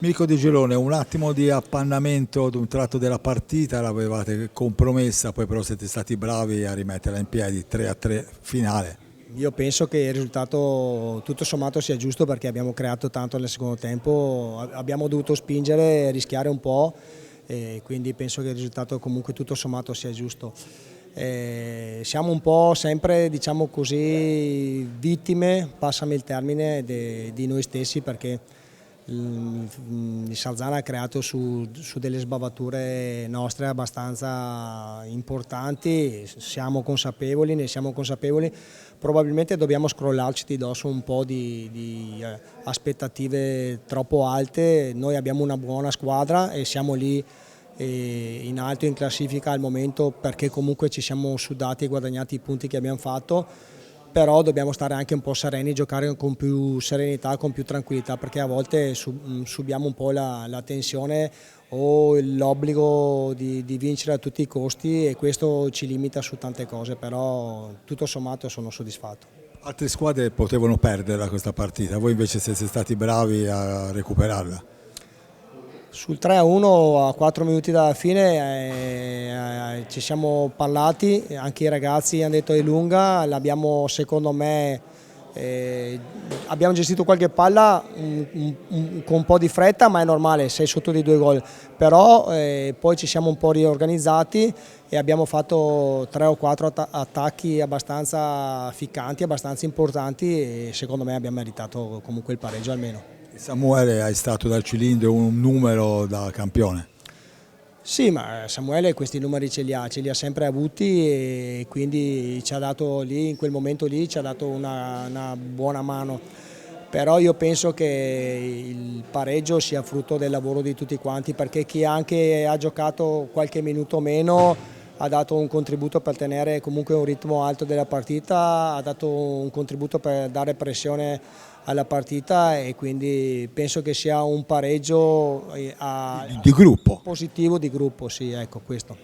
Mirko Di Girone, un attimo di appannamento ad un tratto della partita, l'avevate compromessa, poi però siete stati bravi a rimetterla in piedi, 3-3 finale. Io penso che il risultato tutto sommato sia giusto perché abbiamo creato tanto nel secondo tempo, abbiamo dovuto spingere e rischiare un po', e quindi penso che il risultato comunque tutto sommato sia giusto. Siamo un po' sempre, diciamo così, vittime, passami il termine, di noi stessi perché il Salzana ha creato su delle sbavature nostre abbastanza importanti, ne siamo consapevoli, probabilmente dobbiamo scrollarci di dosso un po' di aspettative troppo alte. Noi abbiamo una buona squadra e siamo lì in alto in classifica al momento perché comunque ci siamo sudati e guadagnati i punti che abbiamo fatto, però dobbiamo stare anche un po' sereni, giocare con più serenità, con più tranquillità, perché a volte subiamo un po' la tensione o l'obbligo di vincere a tutti i costi e questo ci limita su tante cose, però tutto sommato sono soddisfatto. Altre squadre potevano perderla questa partita, voi invece siete stati bravi a recuperarla. Sul 3-1 a 4 minuti dalla fine ci siamo parlati, anche i ragazzi hanno detto è lunga, l'abbiamo secondo me abbiamo gestito qualche palla con un po' di fretta, ma è normale, sei sotto di 2 gol, però poi ci siamo un po' riorganizzati e abbiamo fatto 3 o 4 attacchi abbastanza ficcanti, abbastanza importanti e secondo me abbiamo meritato comunque il pareggio almeno. Samuele è stato dal cilindro un numero da campione. Sì, ma Samuele questi numeri ce li ha sempre avuti e quindi ci ha dato lì, in quel momento lì, ci ha dato una buona mano. Però io penso che il pareggio sia frutto del lavoro di tutti quanti perché chi anche ha giocato qualche minuto meno ha dato un contributo per tenere comunque un ritmo alto della partita, ha dato un contributo per dare pressione alla partita e quindi penso che sia un pareggio Di gruppo. positivo di gruppo, sì, ecco questo.